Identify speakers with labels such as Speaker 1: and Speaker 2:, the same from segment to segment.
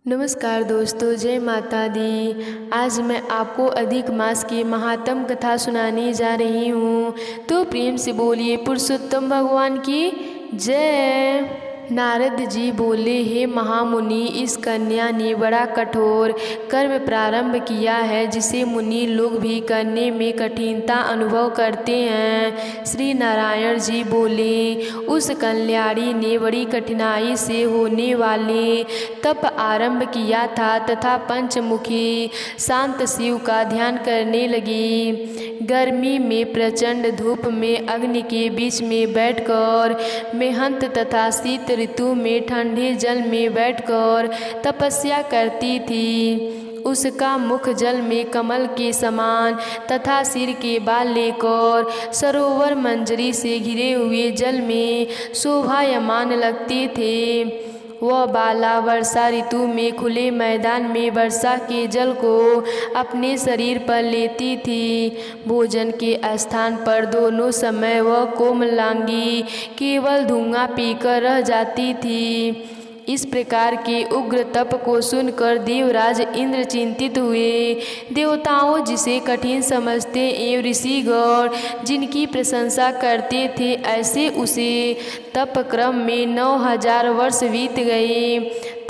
Speaker 1: नमस्कार दोस्तों, जय माता दी। आज मैं आपको अधिक मास की महात्म कथा सुनाने जा रही हूँ, तो प्रेम से बोलिए पुरुषोत्तम भगवान की जय। नारद जी बोले, हे महामुनि, इस कन्या ने बड़ा कठोर कर्म प्रारंभ किया है, जिसे मुनि लोग भी करने में कठिनता अनुभव करते हैं। श्री नारायण जी बोले, उस कल्याणी ने बड़ी कठिनाई से होने वाले तप आरंभ किया था तथा पंचमुखी शांत शिव का ध्यान करने लगी। गर्मी में प्रचंड धूप में अग्नि के बीच में बैठकर, मेहंत तथा शीत ऋतु में ठंडे जल में बैठकर तपस्या करती थी। उसका मुख जल में कमल के समान तथा सिर के बाल लेकर सरोवर मंजरी से घिरे हुए जल में शोभायमान लगते थे। वह बाला वर्षा ऋतु में खुले मैदान में वर्षा के जल को अपने शरीर पर लेती थी। भोजन के स्थान पर दोनों समय वह कोमलांगी केवल धुआं पीकर रह जाती थी। इस प्रकार के उग्र तप को सुनकर देवराज इंद्र चिंतित हुए। देवताओं जिसे कठिन समझते एवं ऋषिगण जिनकी प्रशंसा करते थे, ऐसे उसे तप क्रम में 9000 वर्ष बीत गए।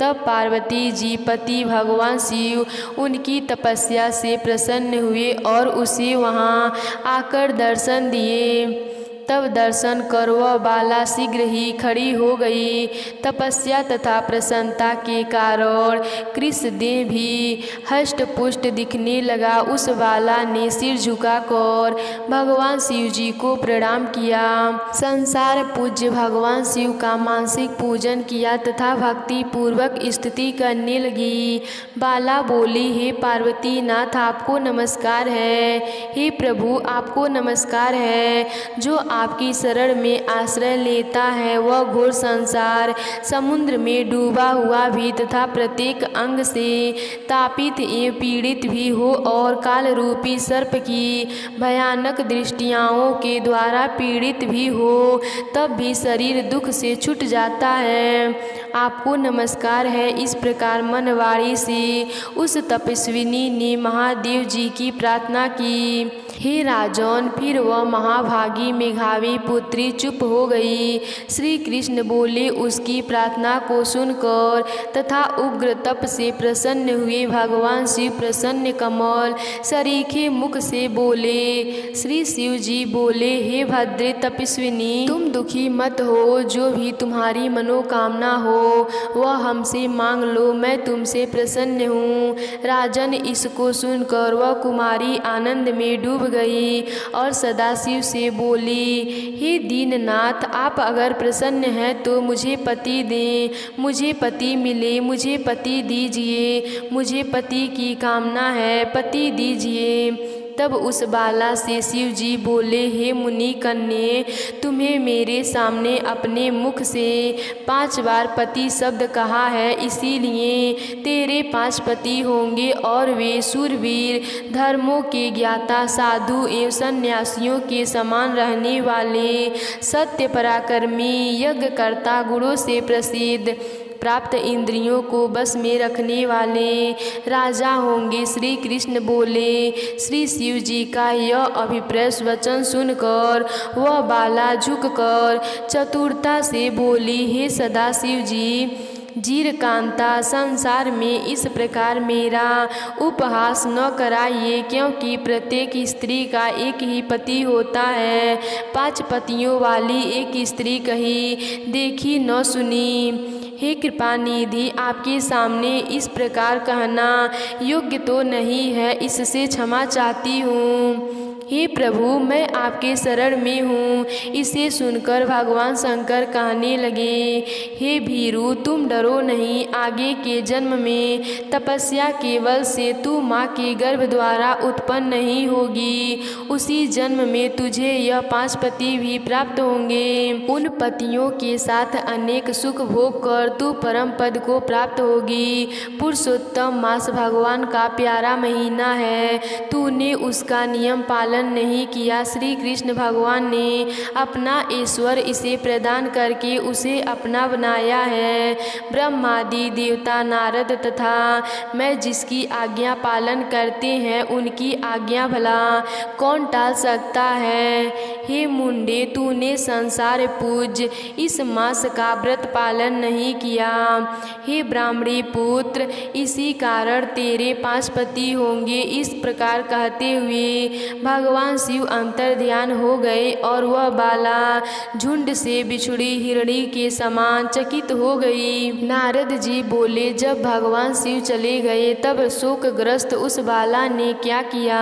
Speaker 1: तब पार्वती जी पति भगवान शिव उनकी तपस्या से प्रसन्न हुए और उसे वहां आकर दर्शन दिए। तब दर्शन कर वह बाला शीघ्र ही खड़ी हो गई। तपस्या तथा प्रसन्नता के कारण कृष्णदेह भी हष्ट पुष्ट दिखने लगा। उस बाला ने सिर झुकाकर भगवान शिव जी को प्रणाम किया। संसार पूज्य भगवान शिव का मानसिक पूजन किया तथा भक्ति पूर्वक स्तुति करने लगी। बाला बोली, हे पार्वती नाथ, आपको नमस्कार है। हे प्रभु, आपको नमस्कार है। जो आपकी शरण में आश्रय लेता है, वह घोर संसार समुद्र में डूबा हुआ भी तथा प्रत्येक अंग से तापित एवं पीड़ित भी हो और काल रूपी सर्प की भयानक दृष्टियों के द्वारा पीड़ित भी हो, तब भी शरीर दुख से छूट जाता है। आपको नमस्कार है। इस प्रकार मनवाड़ी से उस तपस्विनी ने महादेव जी की प्रार्थना की। हे राजन, फिर वह महाभागी मेघावी पुत्री चुप हो गई। श्री कृष्ण बोले, उसकी प्रार्थना को सुनकर तथा उग्र तप से प्रसन्न हुए भगवान शिव प्रसन्न कमल सरीखे मुख से बोले। श्री शिव जी बोले, हे भद्रे तपस्विनी, तुम दुखी मत हो। जो भी तुम्हारी मनोकामना हो वह हमसे मांग लो, मैं तुमसे प्रसन्न हूँ। राजन, इसको सुनकर वह कुमारी आनंद में डूब गई और सदाशिव से बोली, हे दीननाथ, आप अगर प्रसन्न हैं तो मुझे पति दें, मुझे पति मिले, मुझे पति दीजिए, मुझे पति की कामना है, पति दीजिए। तब उस बाला से शिव जी बोले, हे मुनि कन्ये, तुम्हें मेरे सामने अपने मुख से 5 बार पति शब्द कहा है, इसीलिए तेरे 5 पति होंगे और वे शूरवीर, धर्मों के ज्ञाता, साधु एवं सन्यासियों के समान रहने वाले, सत्य पराक्रमी, यज्ञकर्ता, गुणों से प्रसिद्ध, प्राप्त इंद्रियों को बस में रखने वाले राजा होंगे। श्री कृष्ण बोले। श्री शिव जी का यह अभिप्रेत वचन सुनकर वह बाला झुककर चतुरता से बोली, हे सदाशिव जी, जीरकांता, संसार में इस प्रकार मेरा उपहास न कराइए, क्योंकि प्रत्येक स्त्री का एक ही पति होता है। 5 पतियों वाली एक स्त्री कहीं देखी न सुनी। हे कृपानिधि, आपके सामने इस प्रकार कहना योग्य तो नहीं है, इससे क्षमा चाहती हूँ। हे प्रभु, मैं आपके शरण में हूँ। इसे सुनकर भगवान शंकर कहने लगे, हे भीरु, तुम डरो नहीं। आगे के जन्म में तपस्या के बल से तू माँ के गर्भ द्वारा उत्पन्न नहीं होगी। उसी जन्म में तुझे यह 5 पति भी प्राप्त होंगे। उन पतियों के साथ अनेक सुख भोग कर तू परम पद को प्राप्त होगी। पुरुषोत्तम मास भगवान का प्यारा महीना है। तूने उसका नियम पालन पालन नहीं किया। श्री कृष्ण भगवान ने अपना ईश्वर इसे प्रदान करके उसे अपना बनाया है। ब्रह्मादि देवता, नारद तथा मैं जिसकी आज्ञा पालन करते हैं उनकी आज्ञा भला कौन टाल सकता है। हे मुंडे, तूने संसार पूज्य इस मास का व्रत पालन नहीं किया। हे ब्राह्मणी पुत्र, इसी कारण तेरे 5 पति होंगे। इस प्रकार कहते हुए भगवान शिव अंतर ध्यान हो गए और वह बाला झुंड से बिछुड़ी हिरणी के समान चकित हो गई। नारद जी बोले, जब भगवान शिव चले गए तब शोकग्रस्त उस बाला ने क्या किया।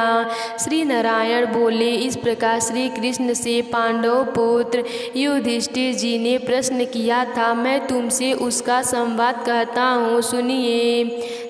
Speaker 1: श्री नारायण बोले, इस प्रकार श्री कृष्ण से पांडव पुत्र युधिष्ठिर जी ने प्रश्न किया था। मैं तुमसे उसका संवाद कहता हूँ, सुनिए।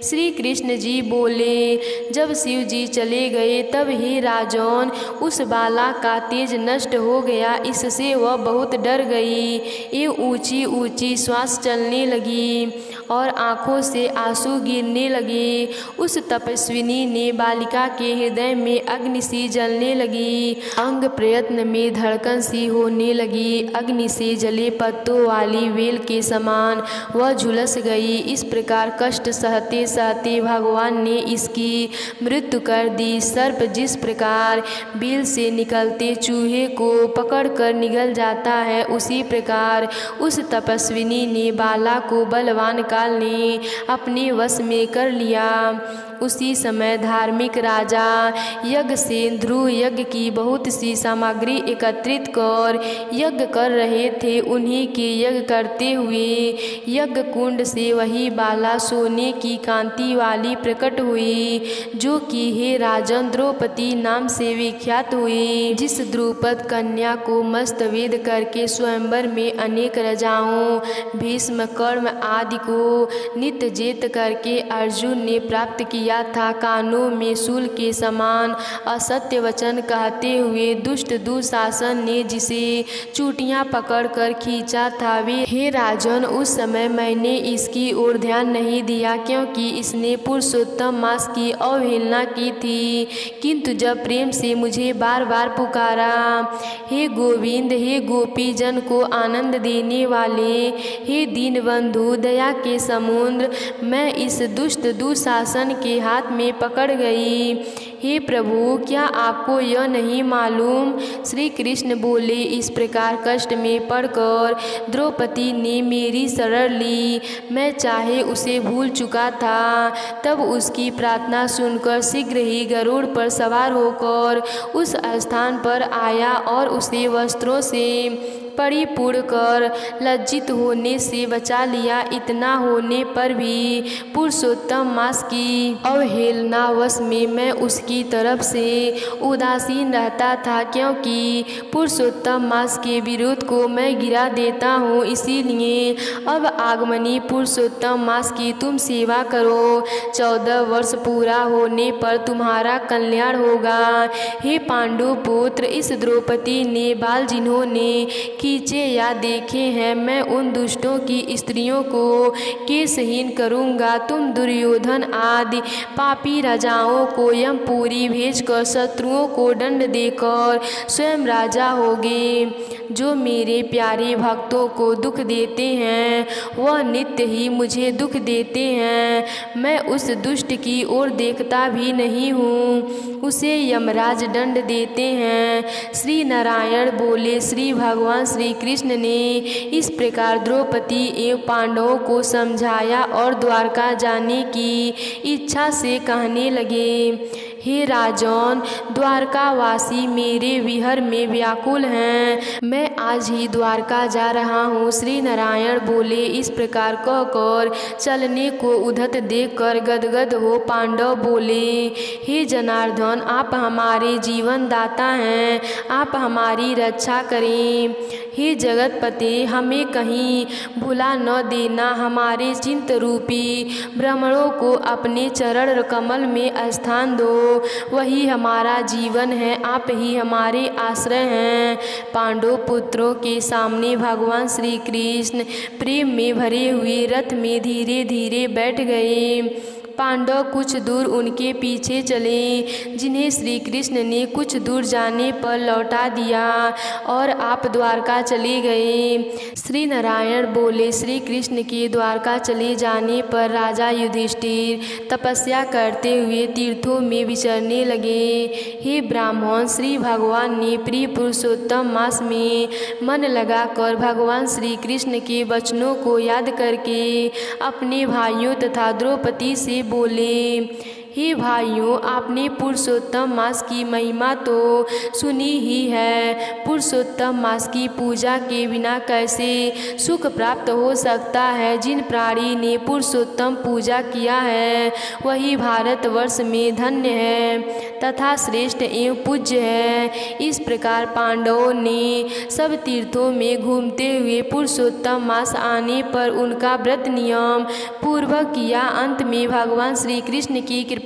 Speaker 1: श्री कृष्ण जी बोले, जब शिव जी चले गए तब हे राजन, उस बाला का तेज नष्ट हो गया। इससे वह बहुत डर गई। ये ऊंची ऊंची श्वास चलने लगी और आंखों से आंसू गिरने लगे। उस तपस्विनी ने बालिका के हृदय में अग्नि सी जलने लगी। अंग प्रयत्न में धड़कन सी होने लगी। अग्नि से जले पत्तों वाली वेल के समान वह झुलस गई। इस प्रकार कष्ट सहते सहते भगवान ने इसकी मृत्यु कर दी। सर्प जिस प्रकार बिल से निकलते चूहे को पकड़कर निगल जाता है, उसी प्रकार उस तपस्विनी ने बाला को बलवान काल ने अपने वश में कर लिया। उसी समय धार्मिक राजा यज्ञसेन ध्रुव यज्ञ की बहुत सी सामग्री एकत्रित कर यज्ञ कर रहे थे। उन्हीं के यज्ञ करते हुए यज्ञ कुंड से वही बाला सोने की कांति वाली प्रकट हुई, जो कि हे राजन द्रौपदी नाम से विख्यात हुई। जिस द्रुपद कन्या को मस्तवेद करके स्वयंवर में अनेक राजाओं भीष्म कर्ण आदि को नित्य जेत करके अर्जुन ने प्राप्त किया था। कानों में शूल के समान असत्य वचन कहते हुए दुष्ट दुशासन ने जिसे चूटियां पकड़कर खींचा था, वे हे राजन, उस समय मैंने इसकी ओर ध्यान नहीं दिया, क्योंकि इसने पुरुषोत्तम मास की अवहेलना की थी। किंतु जब प्रेम से मुझे बार बार पुकारा, हे गोविंद, हे गोपी जन को आनंद देने वाले, हे दीनबंधु दया के समुद्र, मैं इस दुष्ट दुशासन के हाथ में पकड़ गई। हे प्रभु, क्या आपको यह नहीं मालूम। श्री कृष्ण बोले, इस प्रकार कष्ट में पड़कर द्रौपदी ने मेरी शरण ली। मैं चाहे उसे भूल चुका था। तब उसकी प्रार्थना सुनकर शीघ्र ही गरुड़ पर सवार होकर उस स्थान पर आया और उसे वस्त्रों से परिपूर्ण कर लज्जित होने से बचा लिया। इतना होने पर भी पुरुषोत्तम मास की अवहेलनावश में मैं उसकी तरफ से उदासीन रहता था, क्योंकि पुरुषोत्तम मास के विरोध को मैं गिरा देता हूँ। इसीलिए अब आगमनी पुरुषोत्तम मास की तुम सेवा करो। 14 वर्ष पूरा होने पर तुम्हारा कल्याण होगा। हे पांडु पुत्र, इस द्रौपदी ने बाल जिन्होंने खींचे या देखे हैं, मैं उन दुष्टों की स्त्रियों को केशहीन करूँगा। तुम दुर्योधन आदि पापी राजाओं को यमपुरी भेजकर शत्रुओं को दंड देकर स्वयं राजा होगे। जो मेरे प्यारे भक्तों को दुख देते हैं वह नित्य ही मुझे दुख देते हैं। मैं उस दुष्ट की ओर देखता भी नहीं हूँ, उसे यमराज दंड देते हैं। श्री नारायण बोले, श्री भगवान श्री कृष्ण ने इस प्रकार द्रौपदी एवं पांडवों को समझाया और द्वारका जाने की इच्छा से कहने लगे, हे राजन, द्वारकावासी मेरे विहर में व्याकुल हैं। मैं आज ही द्वारका जा रहा हूँ। श्री नारायण बोले, इस प्रकार कहकर चलने को उद्धत देखकर गदगद हो पांडव बोले, हे जनार्दन, आप हमारे जीवन दाता हैं, आप हमारी रक्षा करें। हे जगतपते, हमें कहीं भुला न देना। हमारे चिंत रूपी ब्राह्मणों को अपने चरण कमल में स्थान दो, वही हमारा जीवन है, आप ही हमारे आश्रय हैं। पांडव पुत्रों के सामने भगवान श्री कृष्ण प्रेम में भरे हुए रथ में धीरे धीरे बैठ गए। पांडव कुछ दूर उनके पीछे चले, जिन्हें श्री कृष्ण ने कुछ दूर जाने पर लौटा दिया और आप द्वारका चले गए। श्री नारायण बोले, श्री कृष्ण के द्वारका चले जाने पर राजा युधिष्ठिर तपस्या करते हुए तीर्थों में विचरने लगे। हे ब्राह्मण, श्री भगवान ने प्रिय पुरुषोत्तम मास में मन लगाकर भगवान श्री कृष्ण के वचनों को याद करके अपने भाइयों तथा द्रौपदी से बोले, हे भाइयों, आपने पुरुषोत्तम मास की महिमा तो सुनी ही है। पुरुषोत्तम मास की पूजा के बिना कैसे सुख प्राप्त हो सकता है। जिन प्राणी ने पुरुषोत्तम पूजा किया है वही भारतवर्ष में धन्य है तथा श्रेष्ठ एवं पूज्य है। इस प्रकार पांडवों ने सब तीर्थों में घूमते हुए पुरुषोत्तम मास आने पर उनका व्रत नियम पूर्वक किया। अंत में भगवान श्री कृष्ण की कृपा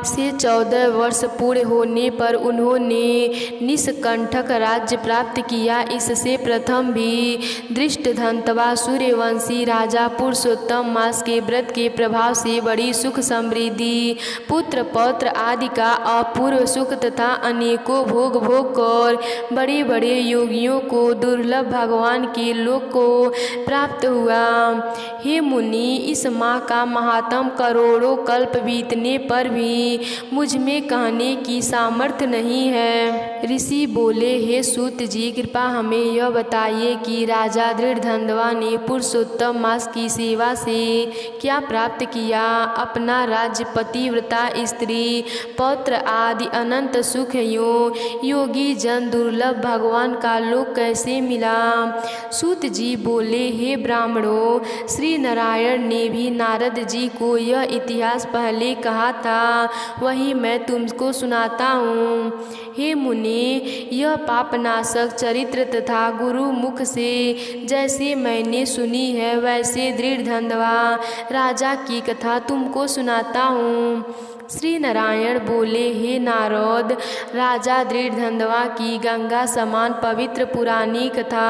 Speaker 1: से 14 वर्ष पूरे होने पर उन्होंने निष्कंटक राज्य प्राप्त किया। इससे प्रथम भी धृष्टद्युम्न सूर्यवंशी राजा पुरुषोत्तम मास के व्रत के प्रभाव से बड़ी सुख समृद्धि, पुत्र पौत्र आदि का अपूर्व सुख तथा अनेकों भोग कर बड़े बड़े योगियों को दुर्लभ भगवान के लोक को प्राप्त हुआ। हे मुनि, इस माह का महात्म करोड़ों कल्प बीतने पर भी मुझ में कहने की सामर्थ्य नहीं है। ऋषि बोले, हे सूत जी, कृपा हमें यह बताइए कि राजा धृष्टद्युम्न ने पुरुषोत्तम मास की सेवा से क्या प्राप्त किया। अपना राज्य, पतिव्रता स्त्री, पौत्र आदि अनंत सुख योगी जन दुर्लभ भगवान का लोक कैसे मिला। सूत जी बोले, हे ब्राह्मणों, श्री नारायण ने भी नारद जी को यह इतिहास पहले कहा था, वही मैं तुमको सुनाता हूँ। हे मुनि, यह पापनाशक चरित्र तथा गुरु मुख से जैसे मैंने सुनी है वैसे धृष्टद्युम्न राजा की कथा तुमको सुनाता हूँ। श्री नारायण बोले, हे नारद, राजा धृष्टद्युम्न की गंगा समान पवित्र पुरानी कथा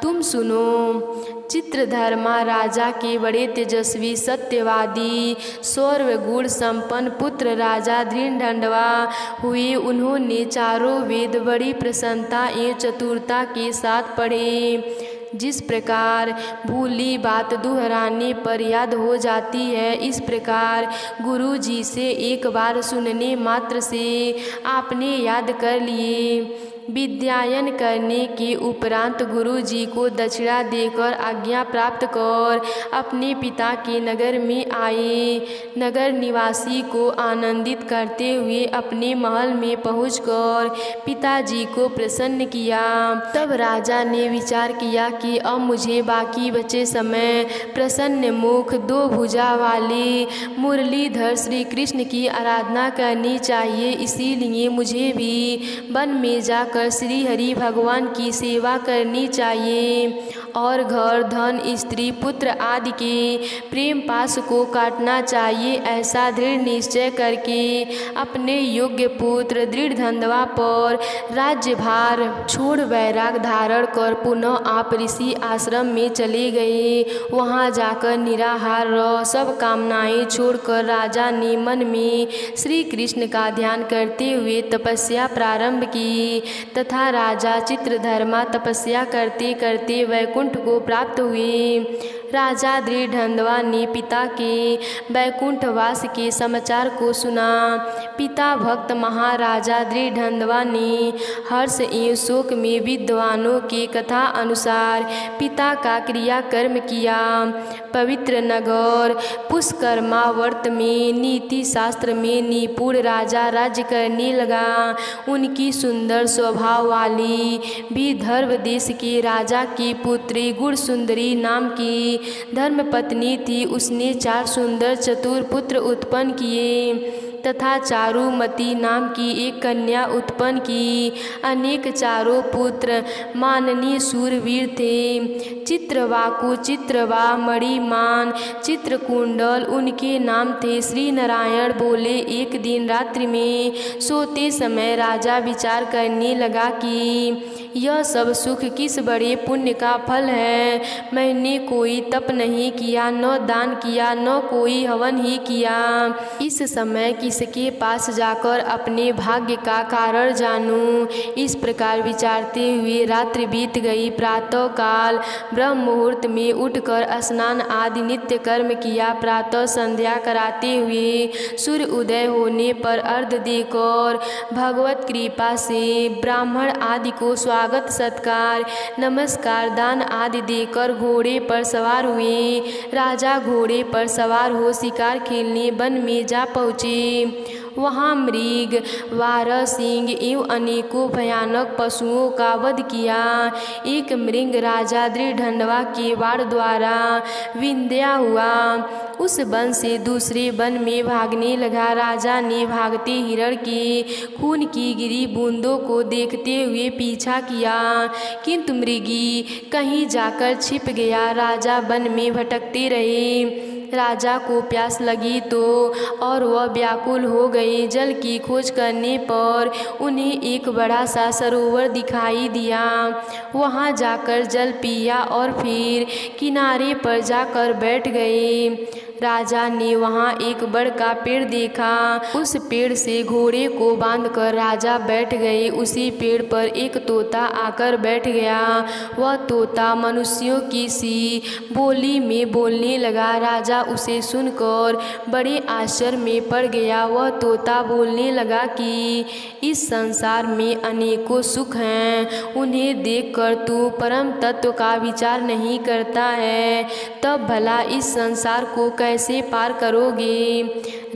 Speaker 1: तुम सुनो। चित्रधर्मा राजा के बड़े तेजस्वी सत्यवादी सर्वगुण संपन्न पुत्र राजा धृष्टद्युम्न हुए। उन्होंने चारों वेद बड़ी प्रसन्नता एवं चतुरता के साथ पढ़े। जिस प्रकार भूली बात दोहराने पर याद हो जाती है, इस प्रकार गुरु जी से एक बार सुनने मात्र से आपने याद कर लिए। विद्यायन करने के उपरांत गुरु जी को दक्षिणा देकर आज्ञा प्राप्त कर अपने पिता के नगर में आए। नगर निवासी को आनंदित करते हुए अपने महल में पहुंचकर पिताजी को प्रसन्न किया। तब राजा ने विचार किया कि अब मुझे बाकी बचे समय प्रसन्न मुख, दो भुजा वाले मुरलीधर श्री कृष्ण की आराधना करनी चाहिए। इसीलिए मुझे भी वन में जाकर श्री हरि भगवान की सेवा करनी चाहिए और घर, धन, स्त्री, पुत्र आदि के प्रेम पास को काटना चाहिए। ऐसा दृढ़ निश्चय करके अपने योग्य पुत्र धृष्टद्युम्न पर राज्यभार छोड़ वैराग धारण कर पुनः आप ऋषि आश्रम में चले गए। वहां जाकर निराहार रह सब कामनाएं छोड़कर राजा ने मन में श्री कृष्ण का ध्यान करते हुए तपस्या प्रारंभ की तथा राजा चित्रधर्मा तपस्या करते करते वैकुंठ को प्राप्त हुए। राजा धृष्टद्युम्न ने पिता के वैकुंठवास के समाचार को सुना। पिता भक्त महाराजा धृष्टद्युम्न ने हर्ष एवं शोक में विद्वानों के कथा अनुसार पिता का क्रियाकर्म किया। पवित्र नगर पुष्करमावर्त में नीति शास्त्र में निपुण राजा राज्य करने लगा। उनकी सुंदर स्वभाव वाली विदर्भ देश के राजा की पुत्री गुण सुंदरी नाम की धर्मपत्नी थी। उसने 4 सुंदर चतुर पुत्र उत्पन्न किए तथा चारुमती नाम की एक कन्या उत्पन्न की। अनेक चारों पुत्र माननीय शूरवीर थे। चित्रवाकु, चित्रवा, मणिमान, चित्रकुंडल उनके नाम थे। श्री नारायण बोले, एक दिन रात्रि में सोते समय राजा विचार करने लगा कि यह सब सुख किस बड़े पुण्य का फल है। मैंने कोई तप नहीं किया, न दान किया, न कोई हवन ही किया। इस समय किसके पास जाकर अपने भाग्य का कारण जानूं। इस प्रकार विचारते हुए रात्रि बीत गई। प्रातः काल ब्रह्म मुहूर्त में उठकर स्नान आदि नित्य कर्म किया। प्रातः संध्या कराते हुए सूर्य उदय होने पर अर्घ देकर भगवत कृपा से ब्राह्मण आदि को स्वागत सत्कार नमस्कार दान आदि देकर घोड़े पर सवार हुए। राजा घोड़े पर सवार हो शिकार खेलने वन में जा पहुँचे। वहाँ मृग, वारह, सिंह एवं अनेकों भयानक पशुओं का वध किया। एक मृग राजा दृढ़ंडवा के वार द्वारा विंध्या हुआ। उस वन से दूसरे वन में भागने लगा। राजा ने भागते हिरण के खून की गिरी बूंदों को देखते हुए पीछा किया, किंतु मृगी कहीं जाकर छिप गया। राजा वन में भटकते रहे। राजा को प्यास लगी तो और वह व्याकुल हो गए। जल की खोज करने पर उन्हें एक बड़ा सा सरोवर दिखाई दिया। वहां जाकर जल पिया और फिर किनारे पर जाकर बैठ गए। राजा ने वहां एक बड़ का पेड़ देखा। उस पेड़ से घोड़े को बांधकर राजा बैठ गए। उसी पेड़ पर एक तोता आकर बैठ गया। वह तोता मनुष्यों की सी बोली में बोलने लगा। राजा उसे सुनकर बड़े आश्चर्य में पड़ गया। वह तोता बोलने लगा कि इस संसार में अनेकों सुख हैं, उन्हें देखकर तू परम तत्व का विचार नहीं करता है, तब भला इस संसार को कैसे पार करोगे।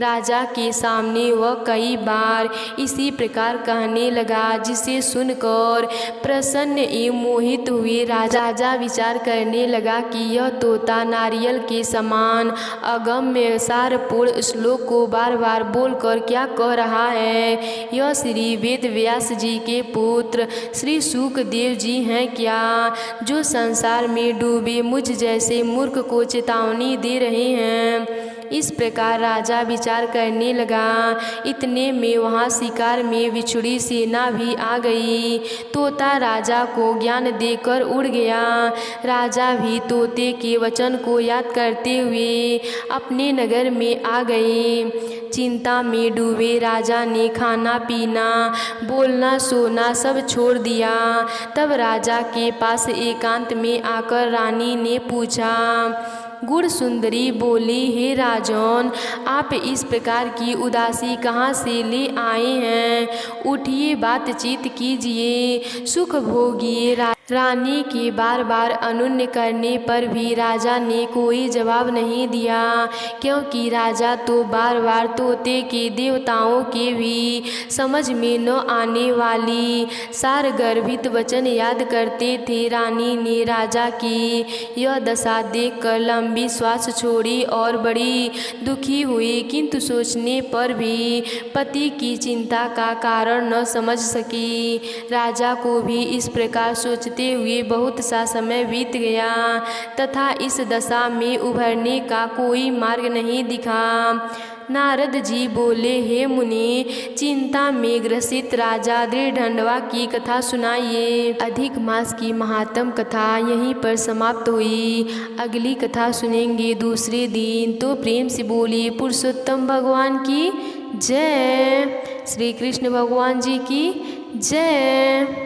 Speaker 1: राजा के सामने वह कई बार इसी प्रकार कहने लगा, जिसे सुनकर प्रसन्न एवं मोहित हुए राजा विचार करने लगा कि यह तोता नारियल के समान अगम्य सारपूर्ण श्लोक को बार बार बोलकर क्या कह रहा है। यह श्री वेद व्यास जी के पुत्र श्री शुकदेव जी हैं क्या, जो संसार में डूबे मुझ जैसे मूर्ख को चेतावनी दे रहे हैं। इस प्रकार राजा विचार करने लगा। इतने में वहाँ शिकार में बिछुड़ी सेना भी आ गई। तोता राजा को ज्ञान देकर उड़ गया। राजा भी तोते के वचन को याद करते हुए अपने नगर में आ गए। चिंता में डूबे राजा ने खाना पीना बोलना सोना सब छोड़ दिया। तब राजा के पास एकांत में आकर रानी ने पूछा। गुड़ सुंदरी बोली, हे राजन, आप इस प्रकार की उदासी कहाँ से ले आए हैं। उठिए बातचीत कीजिए, सुख भोगिए। रानी के बार बार अनुनय करने पर भी राजा ने कोई जवाब नहीं दिया, क्योंकि राजा तो बार बार तोते के देवताओं के भी समझ में न आने वाली सार गर्भित वचन याद करते थे। रानी ने राजा की यह दशा देखकर लंबी श्वास छोड़ी और बड़ी दुखी हुई, किंतु सोचने पर भी पति की चिंता का कारण न समझ सकी। राजा को भी इस प्रकार सोचते हुए बहुत सा समय बीत गया तथा इस दशा में उभरने का कोई मार्ग नहीं दिखा। नारद जी बोले, हे मुनि, चिंता में ग्रसित राजा दृढ़ंडवा की कथा सुनाइए। अधिक मास की महात्म कथा यहीं पर समाप्त हुई। अगली कथा सुनेंगे दूसरे दिन। तो प्रेम से बोलिए पुरुषोत्तम भगवान की जय, श्री कृष्ण भगवान जी की जय।